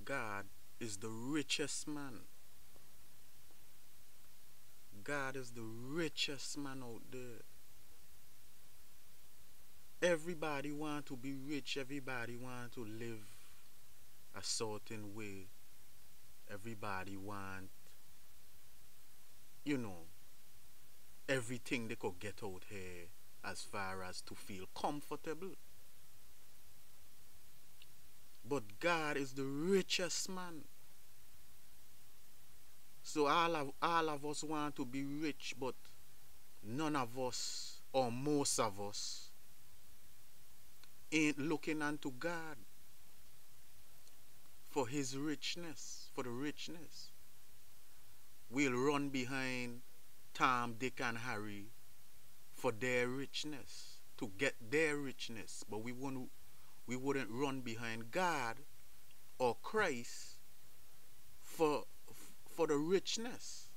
God is the richest man. God is the richest man out there. Everybody want to be rich. Everybody want to live a certain way. Everybody want, you know, everything they could get out here as far as to feel comfortable. But God is the richest man. So all of us want to be rich, but none of us, or most of us, ain't looking unto God for his richness, for the richness. We'll run behind Tom, Dick, and Harry for their richness, to get their richness, but we wouldn't run behind God or Christ for for the richness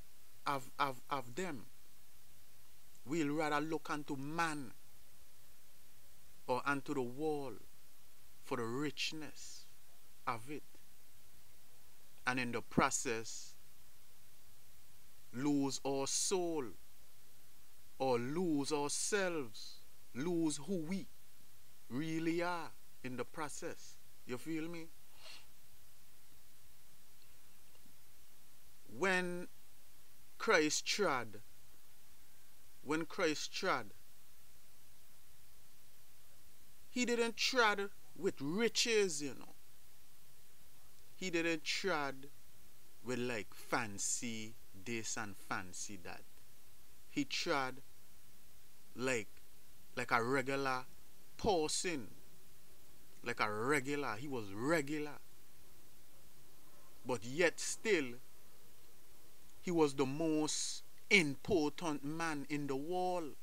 of them. We'll rather look unto man or unto the wall for the richness of it, and in the process lose our soul or lose ourselves, lose who we really are in the process. You feel me? When Christ trod, when Christ trod, he didn't trod with riches, you know. He didn't trod with like fancy this and fancy that. He trod like a regular person, like a regular. He was regular, but yet still he was the most important man in the world.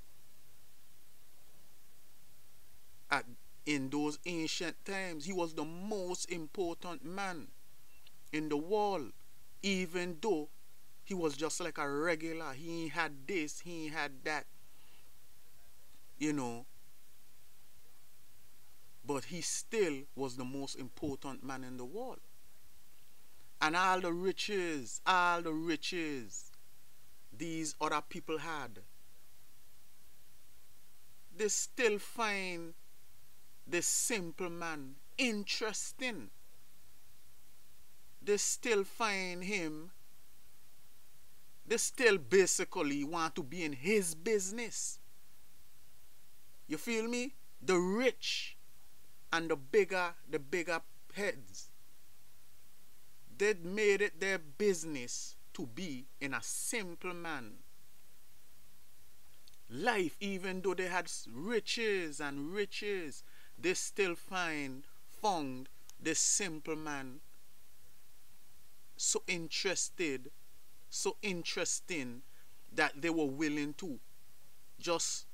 In those ancient times, he was the most important man in the world, even though he was just like a regular. He ain't had this, he ain't had that, you know, but he still was the most important man in the world. And all the riches these other people had, they still find this simple man interesting. They still find him, they still basically want to be in his business. You feel me? The rich and the bigger heads, they made it their business to be in a simple man life. Even though they had riches and riches, they still found this simple man so interested, so interesting, that they were willing to just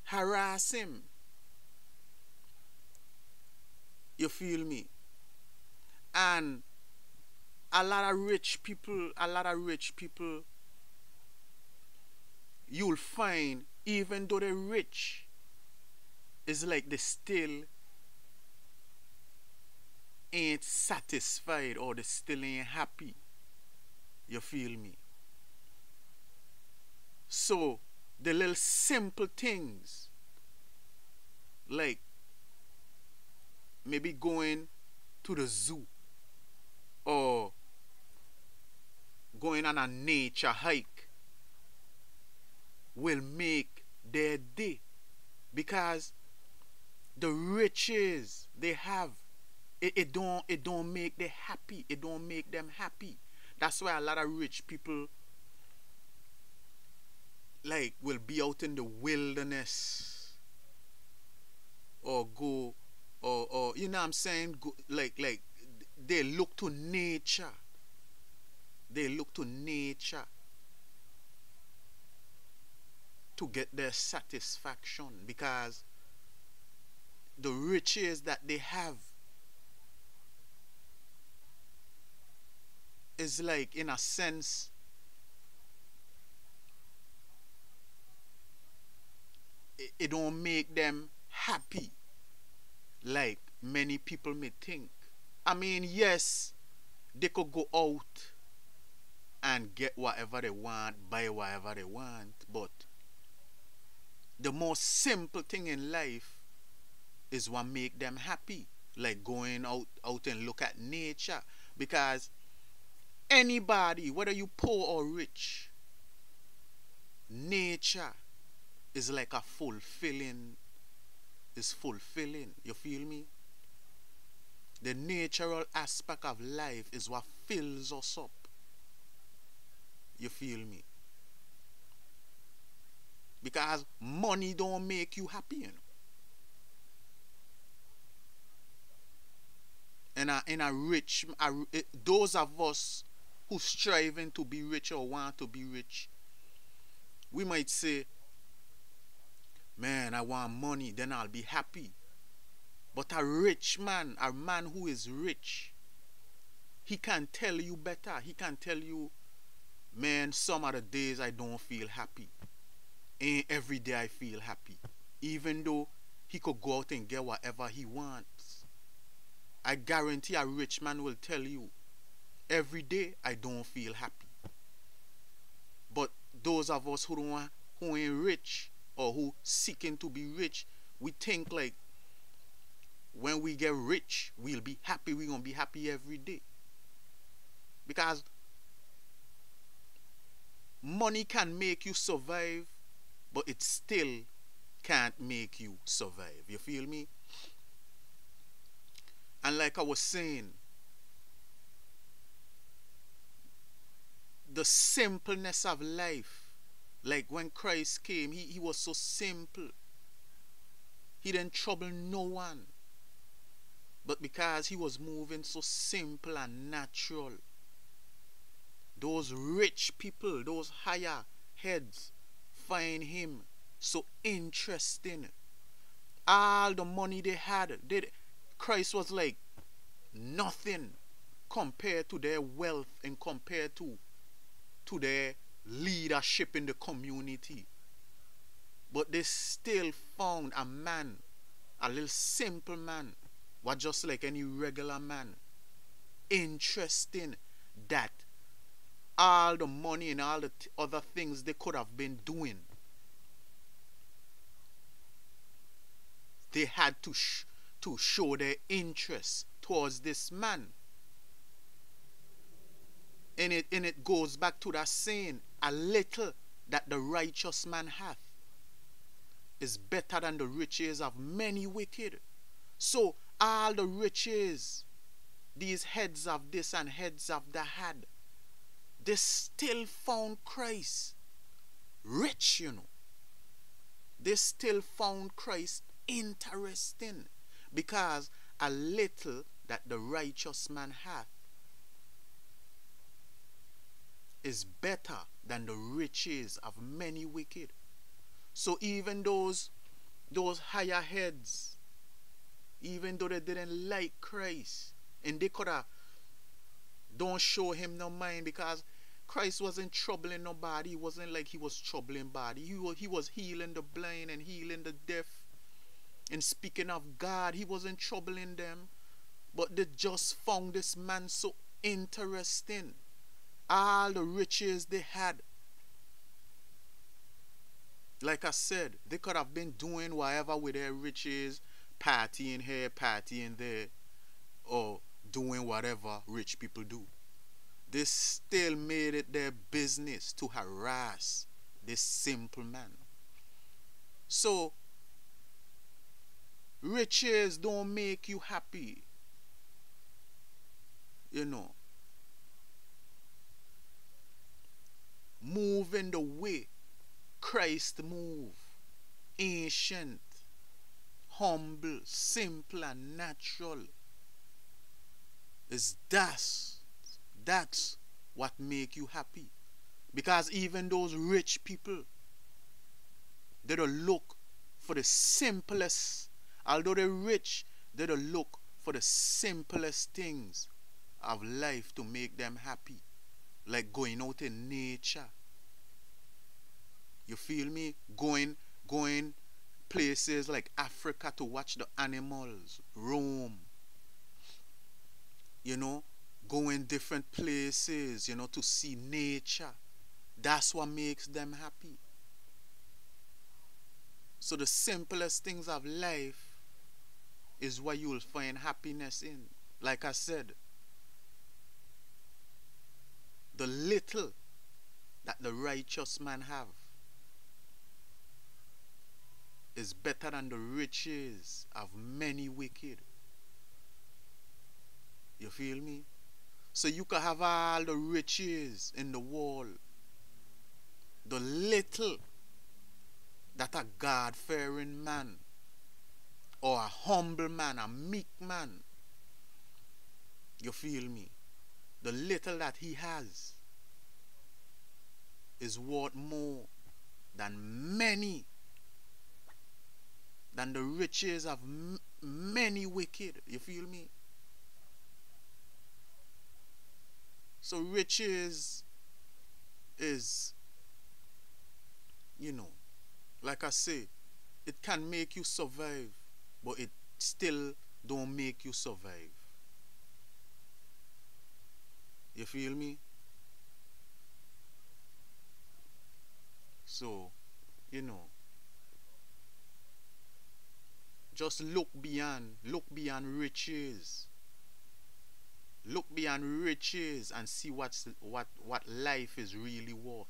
harass him. You feel me? And a lot of rich people, you'll find, even though they're rich, it's like they still ain't satisfied, or they still ain't happy. You feel me? So the little simple things, like maybe going to the zoo or going on a nature hike, will make their day, because the riches they have, it don't make them happy. It don't make them happy. That's why a lot of rich people like will be out in the wilderness, or go, or you know what I'm saying, go, like they look to nature. They look to nature to get their satisfaction, because the riches that they have is like, in a sense, it don't make them happy like many people may think. I mean, yes, they could go out and get whatever they want, buy whatever they want, but the most simple thing in life is what make them happy. Like going out and look at nature. Because anybody, whether you poor or rich, nature is like a fulfilling, is fulfilling. You feel me? The natural aspect of life is what fills us up. You feel me? Because money don't make you happy, you know. And those of us who striving to be rich or want to be rich, we might say, man, I want money, then I'll be happy. But a rich man, a man who is rich, he can tell you better. He can tell you, man, some of the days I don't feel happy. And every day I feel happy. Even though he could go out and get whatever he wants. I guarantee a rich man will tell you, every day I don't feel happy. But those of us who ain't rich or who seeking to be rich, we think like when we get rich, we'll be happy. We're going to be happy every day. Because money can make you survive, but it still can't make you survive. You feel me? And like I was saying, the simpleness of life, like when Christ came, he was so simple. He didn't trouble no one. But because he was moving so simple and natural, those rich people, those higher heads, find him so interesting. All the money they had, Christ was like nothing compared to their wealth and compared to their leadership in the community. But they still found a man, a little simple man, was just like any regular man, interesting that all the money and all the other things they could have been doing, they had to show their interest towards this man. And it goes back to that saying, a little that the righteous man hath is better than the riches of many wicked. So all the riches these heads of this and heads of that had, they still found Christ rich, you know. They still found Christ interesting, because a little that the righteous man hath is better than the riches of many wicked. So even those higher heads, even though they didn't like Christ, and they could have don't show him no mind, because Christ wasn't troubling nobody. He wasn't like he was troubling body. He was healing the blind and healing the deaf. And speaking of God, he wasn't troubling them. But they just found this man so interesting. All the riches they had. Like I said, they could have been doing whatever with their riches, partying here, partying there, or doing whatever rich people do. They still made it their business to harass this simple man. So, riches don't make you happy. You know. Move in the way Christ moved. Ancient, humble, simple and natural. That's what make you happy. Because even those rich people, they don't look for the simplest. Although they're rich, they don't look for the simplest things of life to make them happy. Like going out in nature. You feel me? Going places like Africa to watch the animals roam. you know, going different places, you know, to see nature. That's what makes them happy. So the simplest things of life is what you'll find happiness in. Like I said, the little that the righteous man have is better than the riches of many wicked. You feel me? So you can have all the riches in the world. The little that a God-fearing man or a humble man, a meek man, you feel me? The little that he has is worth more than many, than the riches of many wicked. You feel me? So riches is, you know, like I say, it can make you survive, but it still don't make you survive. You feel me? So, you know, just look beyond riches. Look beyond riches and see what life is really worth.